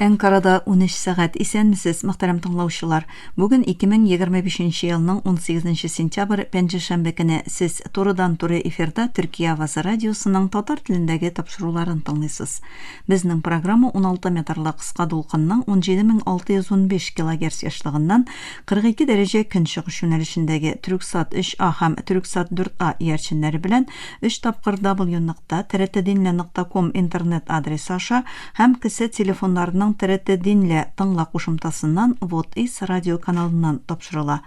Әнкарада 13 сәгать исәнмесез, мөхтәрәм тыңлаучылар. Бүген 2025 елның 18 сентябрь пәнҗешәмбе көне сез турыдан-туры эфирда Төркия Авазы радиосының татар телендәге тапшыруларын тыңлыйсыз. Безнең программа 16 метрлы кыска дулкынның 17615 кГц яшьлегеннән 42 дәрәҗә көнчыгыш юнәлешендәге Түрксат 3А һәм Түрксат 4А иярченнәре белән 3 тапкыр w.trtdinle.com интернет адресы аша һәм кесе телефоннарының TRT Dinle тыңла кушымтасыннан Вот-Ис радио каналыннан тапшырыла.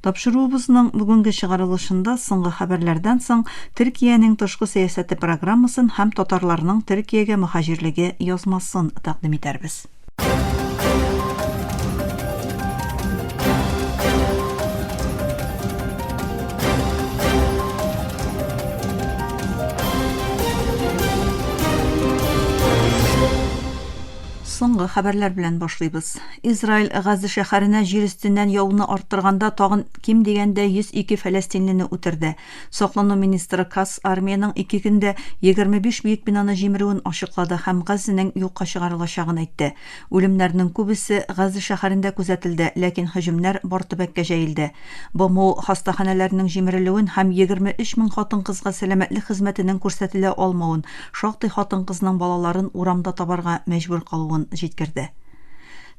Тапшыруыбызның бүгенге чыгарылышында соңгы хәбәрләрдән соң Төркиянең тышкы сәясәте программасын һәм татарларның Төркиягә мөхаҗирлеге язмасын тәкъдим итәрбез. Соңгы хәбәрләр белән башлыйбыз. Израиль Газа шәһәренә җир өстеннән яуны арттырганда тагын ким дигәндә 102 фәләстинлене үтерде. Саклану министры Кас армиянең 2 көндә 25 биек бинаны җимерүен ачыклады һәм Газаның юкка чыгарылачагын әйтте. Үлемнәрнең күбесе Газа шәһәрендә күзәтелде, ләкин һөҗүмнәр бар төбәккә җәелде. БМО хастаханәләренең җимерелүен һәм 23 мең хатын-кызга сәламәтлек хезмәтенең күрсәтелә алмавын, шактый хатын-кызның балаларын урамда табарга мәҗбүр калуын җиткерде.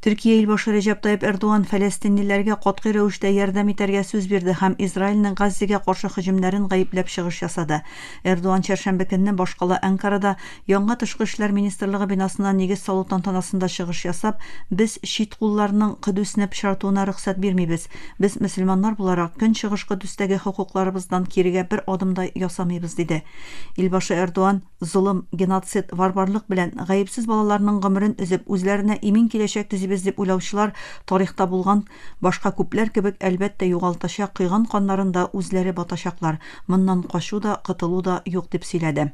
Төркия илбашы Реҗеп Тайип Эрдоган фәләстинлеләргә катгый рәвештә ярдәм итәргә сүз бирде һәм Израильнең Газзага каршы һөҗүмнәрен гаепләп чыгыш ясады. Эрдоган чәршәмбе көнне башкала Әнкарада яңа тышкы эшләр министрлыгы бинасына нигез салу тантанасында чыгыш ясап, без чит кулларның Кудүсне пычратуына рөхсәт бирмибез. Без мөселманнар буларак көнчыгыш Кудүстәге хокукларыбыздан кирегә бер адым да ясамыйбыз диде. Илбашы Эрдоган зулым, геноцид, варварлык белән гаепсез балаларның гомерен үзеп, үзләренә имин киләчәк төзибез дип уйлаучылар тарихта булган башка күпләр кебек әлбәттә югалтачак, кыйган каннарында үзләре батачаклар. Моннан качу да, кытылу да юк дип сөйләде.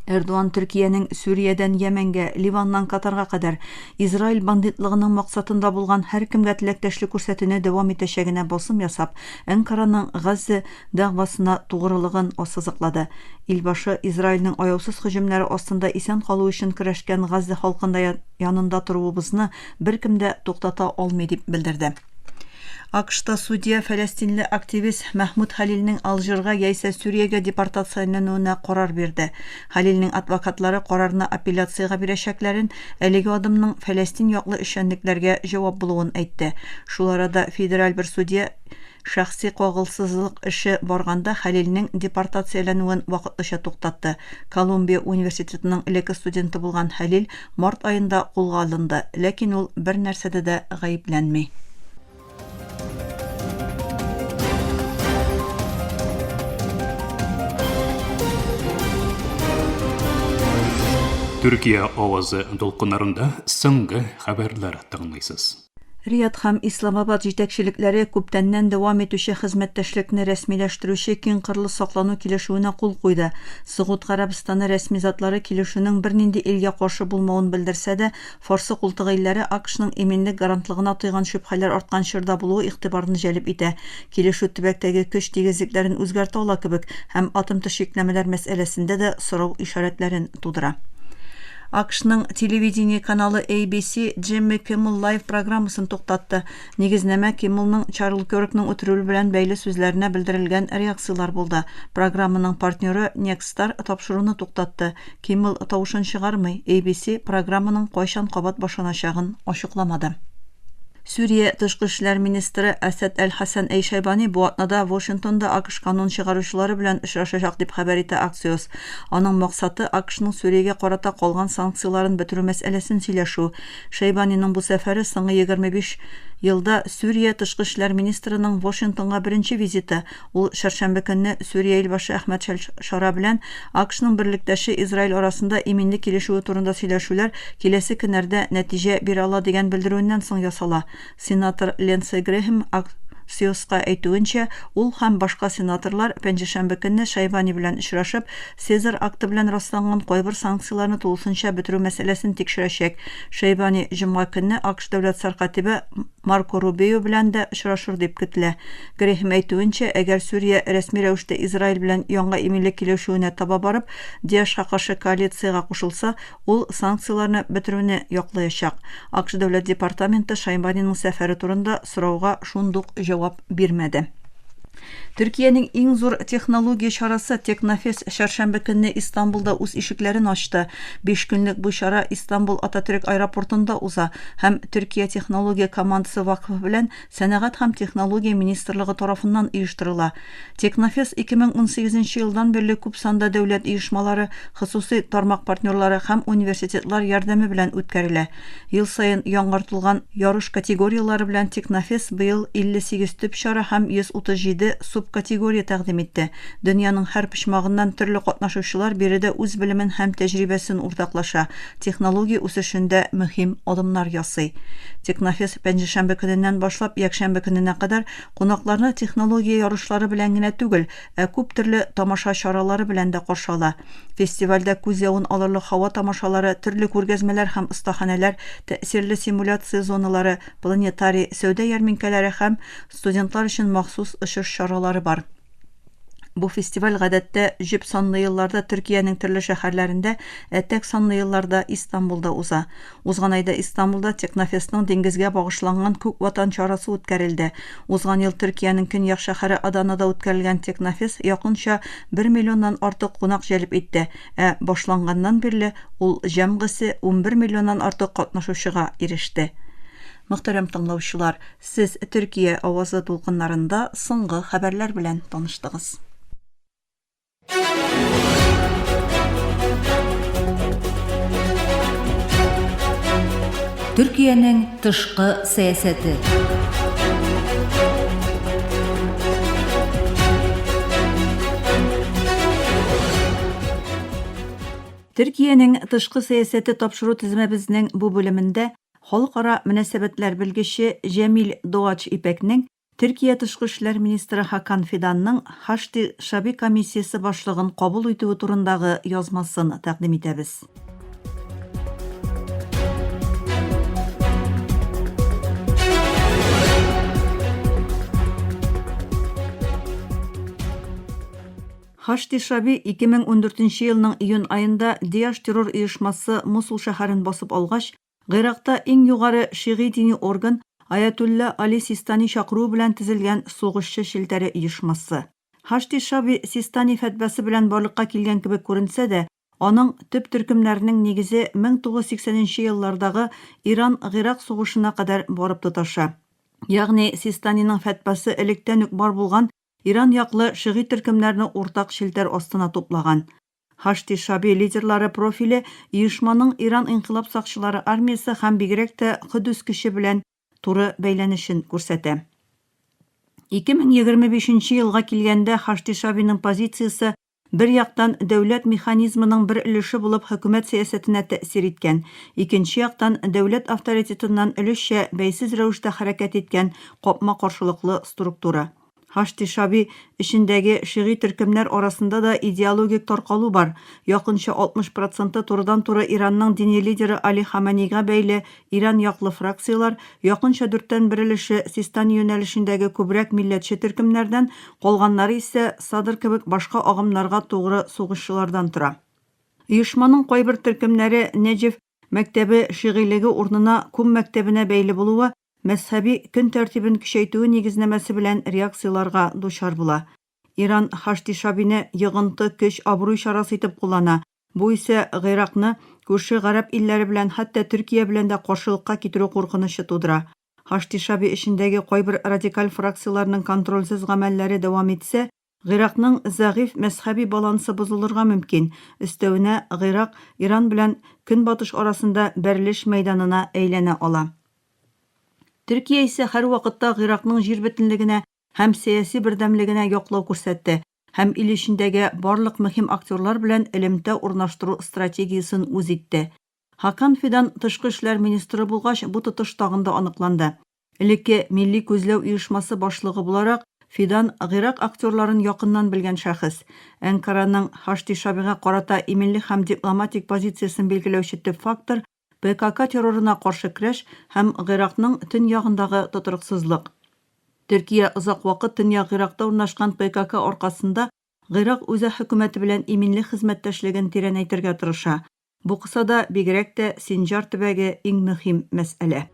Эрдоган Төркиянең Сүриядән Йәмәнгә, Ливаннан Катарга кадәр Израиль бандитлыгының максатында булган һәр кемгә теләктәшлек күрсәтүне дәвам итәчәгенә басым ясап, Әнкараның Газа дәгъвасына тугрылыгын ассызыклады. Илбашы Израильнең аяусыз һөҗүмнәре астында исән калу өчен көрәшкән Газа халкында янында торуыбызны беркем дә туктата алмый дип белдерде. АКШта судья фәләстинле активист Мәхмүд Халилнең Алжирга яисә Сүриягә депортацияләнүенә карар бирде. Халилнең адвокатлары карарны апелляциягә бирәчәкләрен, әлеге адымның Фәләстин яклы эшчәнлекләргә җавап булуын әйтте. Шул арада федераль бер судья шәхси кагылсызлык эше барганда Халилнең депортацияләнүен вакытлыча туктатты. Колумбия университетының элекке студенты булган Халил март аенда кулга алынды, ләкин ул бер нәрсәдә дә гаепләнми. Төркия авазы дулкыннарында соңгы хәбәрләр тыңлыйсыз. Рият һәм Исламабад җитәкчелекләре күптәннән дәвам итүче хезмәттәшлекне рәсмиләштерүче киң кырлы саклану килешүенә кул куйды. Сәгуд Гарәбстаны рәсми затлары килешүнең бернинди илгә каршы булмавын белдерсә дә, Фарсы култыгыйлары АКШның иминлек гарантлыгына тойган шөбһәләр арткан чорда булуы игътибарны җәлеп итә. Килешү төбәктәге көч тигезлекләрен үзгәртә ала кебек һәм атом тәшвикләмәләр мәсьәләсендә дә сорау ишарәтләрен тудыра. АКШның телевидение каналы ABC Jimmy Kimmel Live программасын туктатты. Нигезнәмә Киммелның Чарл Кёркның үтерүе белән бәйле сүзләренә белдерелгән реакциялар булды. Программаның партнеры Nexstar тапшыруны туктатты. Киммел тавышын чыгармый, ABC программаның кайчан кабат башланачагын ачыкламады. Сүрия тышкы эшләр министры Асад Аль-Хасан Әй-Шайбани бу атнада Вашингтонда АКШ канун чыгаручылары белән очрашачак дип хәбәр итә Axios. Аның максаты АКШның Сүриягә карата калган санкцияларын бетерү мәсьәләсен сөйләшү. Шайбаниның бу сәфәре соңгы 25 елда Сүрия тышкы эшләр министрының Вашингтонга беренче визиты. Ул шәршәмбе көнне Сүрия илбашы Әхмәд Шара белән АКШның берлектәше Израиль арасында иминлек килешүе турында сөйләшүләр киләсе көннәрдә нәтиҗә бирә ала дигән белдерүеннән соң ясала. Сенатор Ленси Грэхэм Сиоска әйтүенчә, ул һәм башка сенаторлар пәнҗешәмбе көнне Шайбани белән очрашып, Сезар акты белән расланган кайбер санкцияларны тулысынча бетерү мәсьәләсен тикшерәчәк. Шайбани җомга көнне АКШ дәүләт сәркатибе Марко Рубио белән дә очрашыр дип көтелә. Грехим әйтүенчә, әгәр Сүрия рәсми рәвештә Израиль белән яңа иминлек килешүенә таба барып, Даишка каршы коалициягә кушылса, ул санкцияларны бетерүне яклаячак. АКШ дәүләт департаменты Шайбаниның сәфәре турында сорауга шундук җавап бирмәде. Төркиянең иң зур технология чарасы Технофест шәршәмбе көнне Истанбулда үз ишекләрен ачты. 5 көнлек бу чара Истанбул Ататürk аэропортында уза һәм Төркия технология командасы вакыфы белән сәнәгать һәм технология министрлыгы тарафыннан оештырыла. Технофест 2018 елдан бирле күп санда дәүләт оешмалары, хосусый тармак партнерлары һәм университетлар ярдәме белән үткәрелә. Ел саен яңартылган ярыш категориялары белән Технофест быел 58 төп чара һәм 137 субкатегория тәкъдим итте. Дөньяның һәр почмагыннан төрле катнашучылар биредә үз белемен һәм тәҗрибәсен уртаклаша. Технология үсешендә мөһим адымнар ясый. Технофест пәнҗешәмбе көненнән башлап якшәмбе көненә кадәр кунакларны технология ярышлары белән генә түгел, күп төрле тамаша чаралары белән дә каршы ала. Фестивальдә күз явын алырлык һава тамашалары, төрле күргәзмәләр һәм остаханәләр, тәэсирле симуляция зоналары, планетарий, сәүдә ярминкәләре һәм студентлар өчен махсус очыш чаралары бар. Бу фестиваль гадәттә җеп санлы елларда Төркиянең төрле шәһәрләрендә, тәк санлы елларда Истанбулда уза. Узган айда Истанбулда Технофестның диңгезгә багышланган күк ватан чарасы үткәрелде. Узган ел Төркиянең көньяк шәһәре Аданада үткәрелгән Технофест якынча 1 миллионнан артык кунак җәлеп итте. Башланганнан бирле ул җәмгысе 11 миллионнан артык катнашучыга иреште. Мөхтәрәм тыңлаучылар, сез Төркия авазы тулкыннарында соңгы хәбәрләр белән таныштыгыз. Төркиянең тышкы сәясәте. Төркиянең тышкы сәясәте тапшыру тизмәбезнең бу бүлемендә халыкара мөнәсәбәтләр белгече Җәмил Доач Ипәкнең Төркия тышкы эшләр министры Хакан Фиданның Хашти Шаби комиссиясе башлыгын кабул итүе турындагы язмасын тәкъдим итәбез. Хашти Шаби 2014 елның июнь айында Даиш террор оешмасы Мусул шәһәрен басып алгач, Гыйракта иң югары шигъи дини орган Аятулла Али Систани чакыруу белән төзелгән сугышчы шелтәре оешмасы. Хашти Шаби Систани фәтвәсе белән барлыкка килгән кебек күренсә дә, аның төп төркемнәрнең нигезе 1980 еллардагы Иран-Гыйрак сугышына кадәр барып тоташа. Ягъни Систаниның фәтвәсе электән үк бар булган Иран яклы шигъи төркемнәрне уртак шелтәр астына туплаган. Хашти Шаби лидерлары профиле оешманың Иран инкыйлаб сакчылары армиясе һәм бигрәк тә Кудус көче белән туры бәйләнешен күрсәтә. 2025 елга килгәндә Хашти Шабиның позициясе бер яктан дәүләт механизмының бер өлеше булып хөкүмәт сәясәтенә тәэсир иткән, икенче яктан дәүләт авторитетыннан өлешчә бәйсез рәвештә хәрәкәт иткән капма каршылыклы структура. Хашти Шаби эчендәге шигъи төркемнәр арасында да идеологик таркалу бар. Якынча 60% турыдан-туры Иранның дини лидеры Али Хаманигә бәйле Иран яклы фракциялар, якынча 4тән 1 өлеше Систани юнәлешендәге күбрәк милләтче төркемнәрдән, калганнары исә Садыр кебек башка агымнарга тугры сугышчылардан тора. Оешманың кайбер төркемнәре Нәҗиф мәктәбе шигъилеге урынына Кум мәктәбенә бәйле булуы мәзһәби көн тәртибен көчәйтүе нигезнәмәсе белән реакцияларга дучар була. Иран Хашти Шабине йыгынты көч абруй чарасы итеп куллана. Бу исә Гыйракны күрше гарәп илләре белән, хәтта Төркия белән дә каршылыкка китерү куркынышы тудыра. Хашти Шаби эчендәге кайбер радикаль фракцияларның контрольсез гамәлләре дәвам итсә, Гыйракның зәгыйф мәзһәби балансы бозылырга мөмкин. Өстәвенә Гыйрак Иран белән Көнбатыш арасында бәрелеш мәйданына әйләнә ала. Төркия исә һәр вакытта Гыйракның җир бөтенлегенә һәм сәяси бердәмлегенә яклау күрсәтте һәм ил эчендәге барлык мөһим актерлар белән элемтә урнаштыру стратегиясын үз итте. Хакан Фидан тышкы эшләр министры булгач, бу тотыш тагында аныкланды. Элекке Милли күзләү оешмасы башлыгы буларак Фидан Гыйрак актерларын якыннан белгән шәхес. Әнкараның Хашти Шабига карата иминлек һәм дипломатик позициясын билгеләүче төп фактор ПКК террорына каршы көрәш һәм Гыйракның төньягындагы тотрыксызлык. Төркия озак вакыт төньяк Гыйракта урнашкан ПКК аркасында Гыйрак үзе хөкүмәте белән иминлек хезмәттәшлеген тирәнәйтергә тырыша. Бу кысада бигрәк тә Синҗар төбәге иң мөһим мәсьәлә.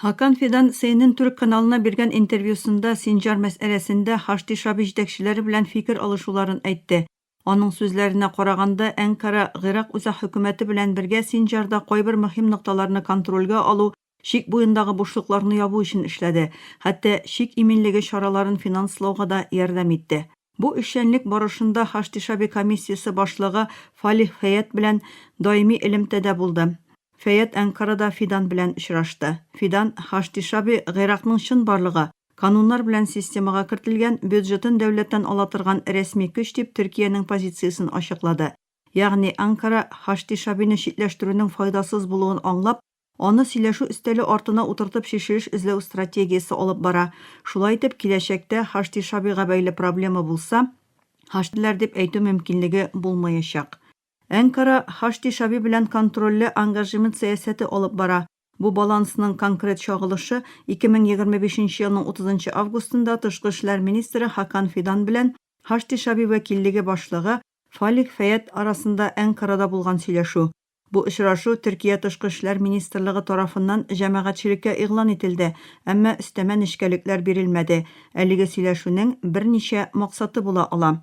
Хакан Фидан CNN Türk каналына биргән интервьюсында Синҗар мәсьәләсендә Хашти Шаби җитәкчеләре белән фикер алышуларын әйтте. Аның сүзләренә караганда, Әнкара Гыйрак үзе хөкүмәте белән бергә Синҗарда кайбер мөһим нокталарны контрольгә алу, шик буендагы бушлыкларны ябу өчен эшләде. Хәтта шик иминлеге чараларын финанслауга да ярдәм итте. Бу эшчәнлек барышында Хашти Шаби комиссиясе башлыгы Фалих Фәят белән даими элемтәдә булды. Фәят Әнкарада Фидан белән очрашты. Фидан Хашти Шаби Гыйракның чын барлыгы, кануннар белән системага кертелгән бюджетын дәүләттән ала торган рәсми көч дип Төркиянең позициясын ачыклады. Ягъни Анкара Хашти Шабине читләштерүнең файдасыз булуын аңлап, аны сөйләшү өстәле артына утыртып шешелеш эзләү стратегиясе алып бара. Шулай итеп, киләчәктә Хашти Шабига бәйле проблема булса, Хаштилар дип әйтү мөмкинлеге булмаячак. Әнкара Хашти Шаби белән контрольле ангажемент сәясәте алып бара. Бу балансның конкрет чагылышы 2025 елның 30 августында Тышкы эшләр министры Хакан Фидан белән Хашти Шаби вәкиллеге башлыгы Фалих Фәят арасында Әнкарада булган сөйләшү. Бу очрашу Төркия Тышкы эшләр министрлыгы тарафыннан җәмәгатьчелеккә игълан ителде, әмма өстәмә нечкәлекләр бирелмәде. Әлеге сөйләшүнең берничә максаты була ала.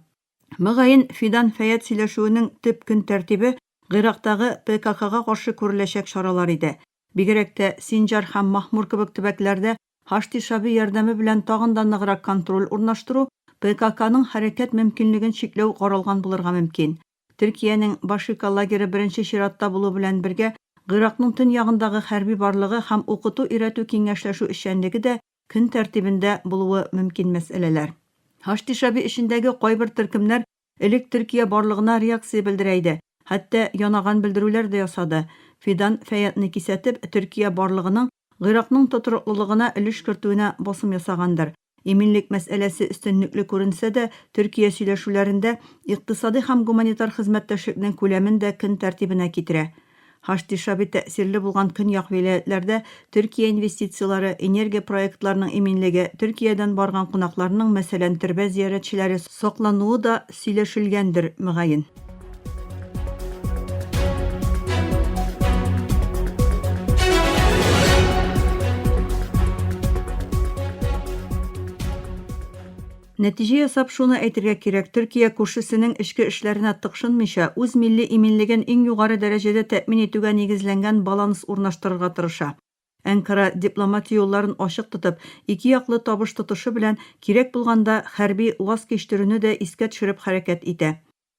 Мөгаен Фидан Фәят сөйләшүенең төп көн тәртибе Гыйрактагы ПККга каршы күреләчәк чаралар иде. Бигрәк тә Синҗар һәм Махмур кебек төбәкләрдә Хашти Шаби ярдәме белән тагын да ныграк контроль урнаштыру, ПККның хәрәкәт мөмкинлеген чикләү каралган булырга мөмкин. Төркиянең Башика лагере беренче чиратта булу белән бергә Гыйракның төньягындагы хәрби барлыгы һәм укыту-өйрәтү киңәшләшү эшчәнлеге дә көн тәртибендә булуы мөмкин мәсьәләләр. Хашти Шаби эшендәге кайбер төркемнәр элек Төркия барлыгына реакция белдерә иде, хәтта янаган белдерүләр дә ясады. Фидан Фәятны кисәтеп, Төркия барлыгының Гыйракның тотрыклылыгына өлеш кертүенә басым ясагандыр. Иминлек мәсьәләсе өстенлекле күренсә дә, Төркия сөйләшүләрендә икътисади һәм гуманитар хезмәттәшлекнең күләмен дә көн тәртибенә китерә. Хашти Шаби тәэсирле булган көньяк вилаятьләрдә Төркия инвестициялары, энергия проектларының иминлеге, Төркиядән барган кунакларның, мәсәлән, төрбә зиярәтчеләре саклануы да сөйләшелгәндер мөгаен. Нәтиҗә ясап шуны әйтергә кирәк, Төркия күршесенең эчке эшләренә тыкшынмыйча, үз милли иминлеген иң югары дәрәҗәдә тәэмин итүгә нигезләнгән баланс урнаштырырга тырыша. Әнкара дипломатия юлларын ачык тотып, ике яклы табыш тотышы белән кирәк булганда хәрби ваз кичтерүне дә искә төшереп хәрәкәт итә.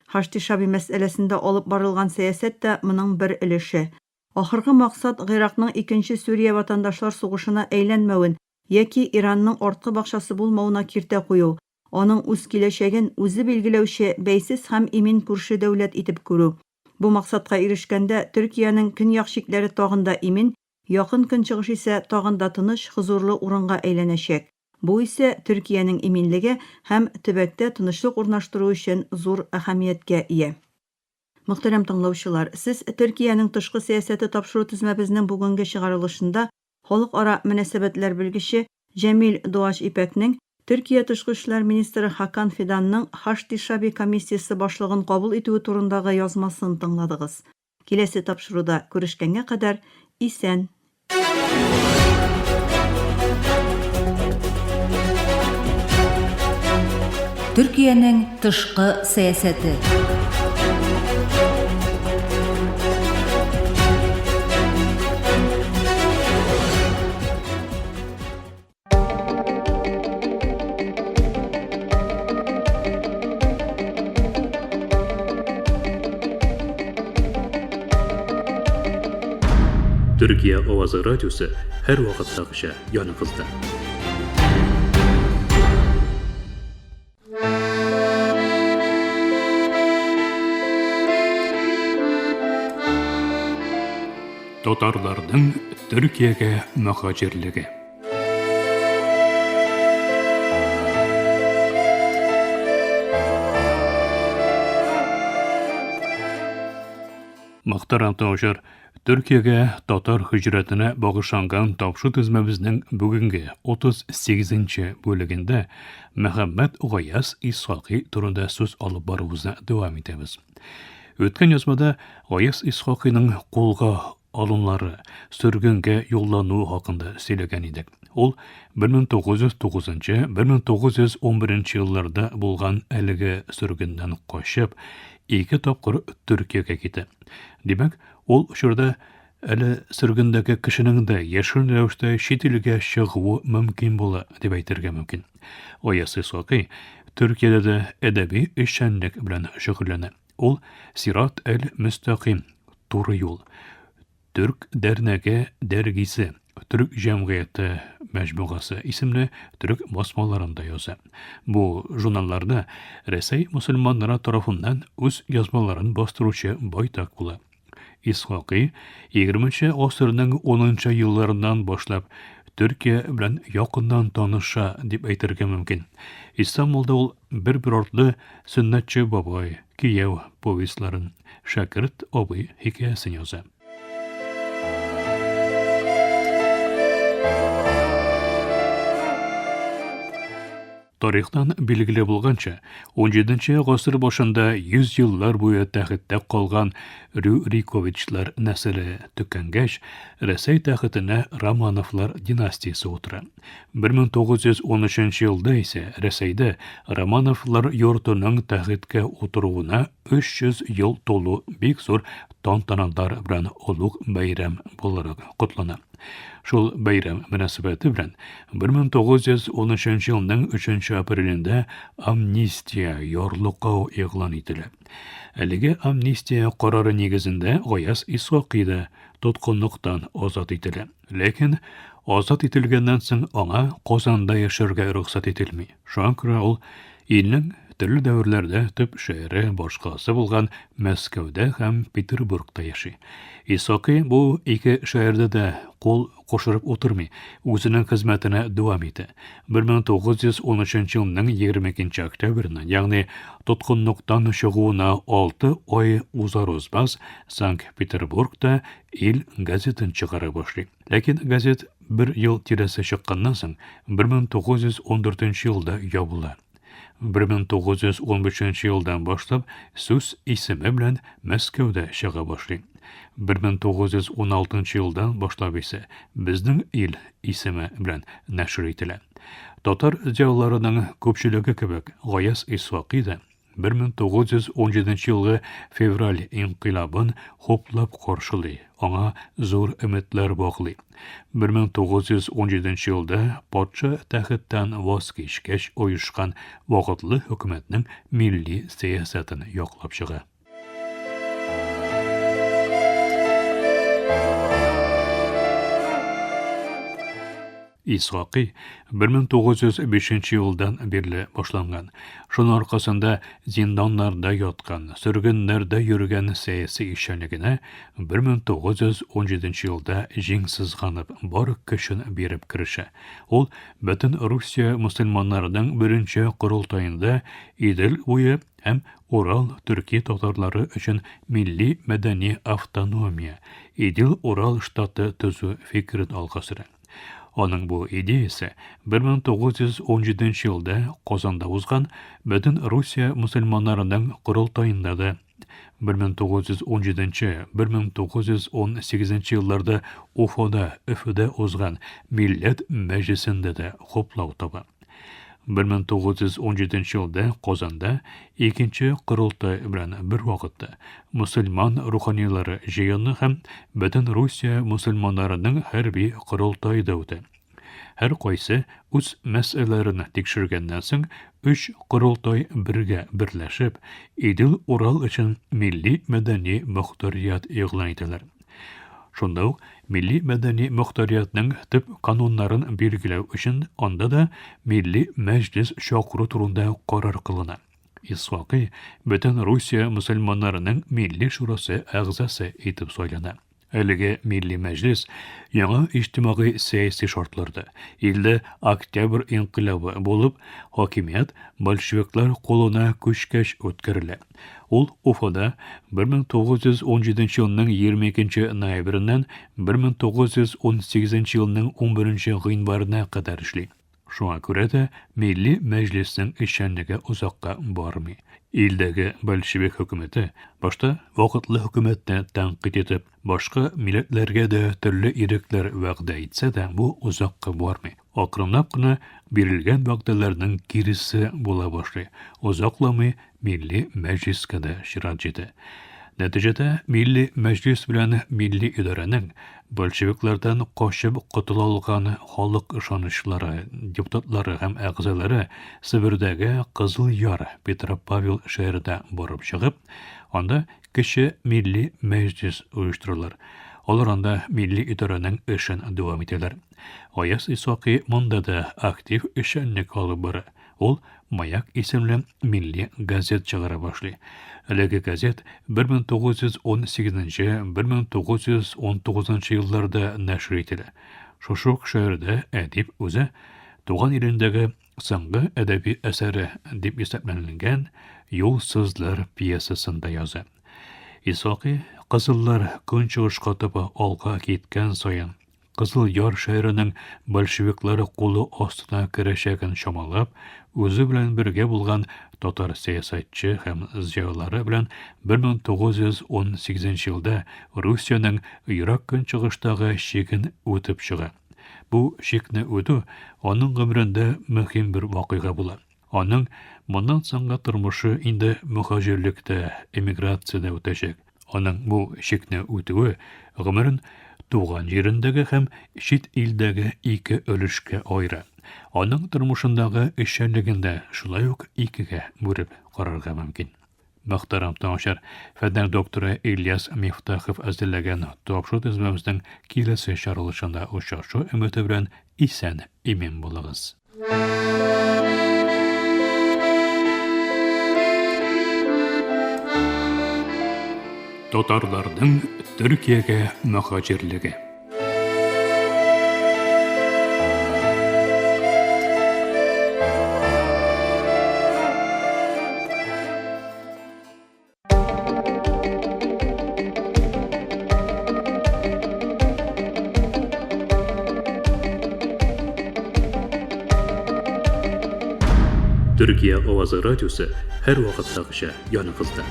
Хашти Шаби мәсьәләсендә алып барылган сәясәт тә моның бер өлеше. Ахыргы максат Гыйракның икенче Сүрия ватандашлар сугышына әйләнмәвен яки Иранның арткы бакчасы булмавына киртә кую. Аның үз киләчәген үзе билгеләүче бәйсез һәм имин күрше дәүләт итеп күрү. Бу максатка ирешкәндә Төркиянең көньяк чикләре тагын да имин, якын көнчыгыш исә тагын да тыныч, хузурлы урынга әйләнәчәк. Бу исә Төркиянең иминлеге һәм төбәктә тынычлык урнаштыру өчен зур әһәмияткә ия. Мөхтәрәм тыңлаучылар, сез Төркиянең тышкы сәясәте тапшыру тезмәбезнең бүгенге чыгарылышында халыкара мөнәсәбәтләр белгече Җәмил Дуач Ипәкнең Төркия Тышкы эшләр министры Хакан Фиданның Хашти Шаби комиссиясе башлыгын кабул итүе турындагы язмасын тыңладыгыз. Киләсе тапшыруда күрешкәнгә кадәр исән. Төркиянең тышкы сәясәте. Türkiye Ovazı Radyosu her vakittagıcha yanınızda. Татарларның Төркиягә мөхаҗирлеге. Мөхтәрәм тыңлаучылар, Төркиягә татар һиҗрәтенә багышланган тапшу тезмәбезнең бүгенге 38нче бүлегендә Мөхәммәд Гаяз Исхакый турында сүз алып баруыбызны дәвам итәбез. Үткән язмада Гаяз Исхакыйның кулга алынлары, сөргөнгә юллануы хакында сөйләгән идек. Ул 1909-1911 елларда булган әлеге сөргендән качып, 2 тапкыр Төркиягә китә. Димәк, ул шурда әле сөргендәге кешенең дә яшерен рәвештә чит илгә чыгуы мөмкин була дип әйтергә мөмкин. Гаяз Исхакый Төркиядә дә әдәби эшчәнлек белән шөгыльләнә. Ул Сират әл-Мустақим, туры юл, Төрк дәрнәге дәргисе, Төрк җәмгыяте мәҗмугасы исемле төрек басмаларында яза. Бу журналларда Рәсәй мусульманнары тарафыннан үз язмаларын бастыручы байтак була. Исхакый 20нче гасырның 10нчы елларыннан башлап Төркия белән якыннан таныша дип әйтергә мөмкин. Истанбулда ул бер артлы Сөннәтче бабай, Кияү повестларын, Шәкерт абый хикәясен яза. Тарихтан билгеле булганча, 17нче гасыр башында 100 еллар буе тәхеттә калган Рюриковичлар нәселе төкәнгәч, Рәсәй тәхетенә Романовлар династиясе утыра. 1913 елда исә Рәсәйдә Романовлар йортының тәхеткә утыруына 300 ел тулу бик зур тантаналар белән олуг бәйрәм буларак котлана. Шул бәйрәм мөнәсәбәте белән 1913 елның 3 апрелендә амнистия ярлыклау игълан ителә. Әлеге амнистия карары нигезендә Гаяз Исхакый да тоткынлыктан азат ителә. Ләкин азат ителгәннән соң аңа Казанда яшәргә рөхсәт ителми. Шуңа күрә ул илнең төрле дәверләрдә төп шәһәре башкасы булган Мәскәүдә һәм Петербургта яши. Исхакый бу ике шәһәрдә дә кул кушырып утырмый, үзенең хезмәтенә дәвам итә. 1913 елның 22 октябренә, ягъни тоткынлыктан чыгуына 6 ай узар-узмас, Санкт-Петербургта Ил газетын чыгара башлый. Ләкин газет 1 ел тирәсе чыкканнан соң 1914 елда ябыла. 1915 елдан башлап сүз исеме белән Мәскәүдә чыга башлый. 1916 елдан башлап исә безнең ил исеме белән нәшр ителә. Татар җырларының күпчелеге кебек Гаяз Исхакый да 1917 елгы февраль инкыйлабын хоплап каршылый, аңа зур өметләр баглый. 1917 елда патша тәхеттән ваз кичкәч оешкан вакытлы хөкүмәтнең милли сәясәтен яклап чыга. Исхакый 1905 елдан бирле башланган. Шуның аркасында зинданнарда яткан, сөргеннәрдә йөргән сәяси эшчәнлегенә 1917 елда җиңсезганып, бар көчен биреп керешә. Ул бөтен Русия мусульманнарының беренче корылтаенда Идел буе һәм Урал төрки татарлары өчен милли мәдәни автономия, Идел-Урал штаты төзү фикерен алга сөрә. Аның бу идеясе 1917 елда Казанда узган бөтен Русия мусульманнарының корылтаенда да 1917-1918 елларда Уфада узган Милләт мәҗлесендә дә хуплау таба. 1917 елда Казанда икенче корылтай белән бер вакытта мусульман руханийлары җыены һәм бөтен Русия мусульманнарының хәрби корылтайы да үтә. Һәр кайсы үз мәсьәләләрен тикшергәннән соң 3 корылтай бергә берләшеп Идел-Урал өчен милли мәдәни мөхтәрият игълан итәләр. Шунда ук милли мәдәни мөхтәриятның төп кануннарын билгеләү өчен анда да милли мәҗлес чакыру турында карар кылына. Исхакый бөтен Русия мусульманнарының милли шурасы әгъзасы итеп сайлана. Әлеге Милли Мәҗлис яңа иҗтимагый сәяси шартларда илдә Октябрь инкыйлабы булып, хакимият большевиклар кулына күчкәч үткәрелә. Ул Уфада 1917 елның 22 ноябреннән 1918 елның 11 гыйнварына кадәр эшли. Шуңа күрә дә Милли Мәҗлеснең эшчәнлеге узакка бармый. Илдәге большевик хөкүмәте башта вакытлы хөкүмәтне тәнкыйть итеп, башка милләтләргә дә төрле ирекләр вәгъдә итсә дә, бу узакка бармый. Акрынлап кына бирелгән вәгъдәләрнең киресе була башлый. Узакламый Милли Мәҗлискә дә чират җитә. Нәтиҗәдә Милли Мәҗлис белән милли идарәнең большевиклардан качып котыла алган халык ышанычлары, депутатлары һәм әгъзалары Себердәге Кызыл Яр Петропавл шәһәрендә барып чыгып, анда кече Милли Мәҗлис оештыралар. Алар анда милли идарәнең эшен дәвам итәләр. Аяз Исакый монда да актив эшчәнлек алып бара. Ул Маяк исемле милли газет чыгара башлый. Әлеге газет 1918-1919 елларда нәшр ителә. Шушы шәһәрдә әдип үзе туган илендәге соңгы әдәби әсәре дип исәпләнелгән «Юлсызлар» пьесасында яза. Исакый Кызыллар көнчыгышка таба алга киткән саен Кызыл Яр шәһәренең большевиклары кулы астына керәчәген чамалап, үзе белән бергә булган татар сәясәтче һәм зыялылары белән 1918 елда Русиянең Ирак көнчыгыштагы чиген үтеп чыга. Бу чикне үтү аның гомерендә мөһим бер вакыйга була. Аның моннан соңгы тормышы инде мөхаҗирлектә, эмиграциядә үтәчәк. Аның бу чикне үтүе гомерен туган җирендәге һәм чит илдәге ике өлешкә аера. Аның тормышындагы эшчәнлегендә шулай ук икегә бүреп карарга мөмкин. Мөхтәрәм тамашачылар, фәннәр докторы Ильяс Мифтахов әзерләгән тапшыру тезмәбезнең киләсе чаралышында очрашу өмете белән исән имин булыгыз. Татарларның Төркиягә мөхаҗирлеге. Төркия авазы радиосы һәр вакыттагыча яныгызда.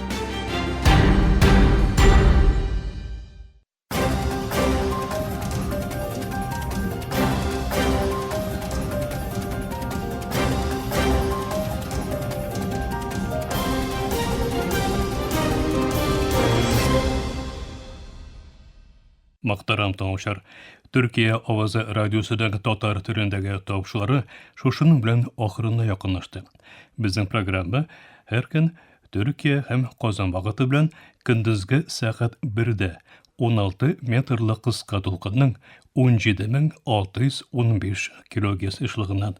Мактарам таңышар, Төркия авазы радиосыдагы татар төрендәге тапшылары шушының белән ахырына якынлашты. Безнең программа һәр көн Төркия һәм Казан вакыты белән көндезге сәгать 1дә 16 метрлы кыска тулкынның 17615 килогерц эшлегеннән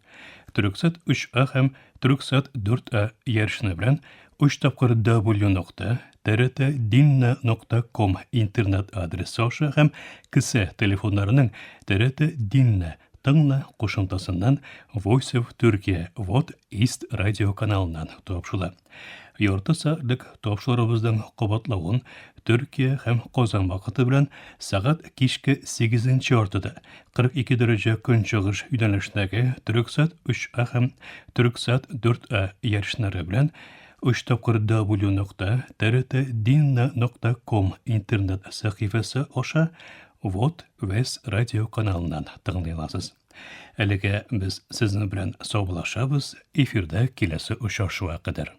Төрксат 3А һәм Төрксат 4А ярышны белән 3 тапкыр w.trt.dinna.com интернет адресы аша һәм кесе телефоннарының TRT Dinna тыңла кушымтасыннан Voice of Turkey Вот East радио каналынан тапшыла. Ярты сәгатьлек тапшырыбызның кабатлавын Төркия һәм Казан вакыты белән сәгать кичке 8 артыда 42 дәрәҗә көнчыгыш юнәлешендәге Төрксат 3А һәм Төрксат 4А ярышлары белән 3 тапкыр w.trt.dinna.com интернет сәхифәсе аша Вот Вес радио каналынан тыңлый аласыз. Әлегә без сезнең белән саубуллашабыз, эфирдә киләсе очрашуга кадәр.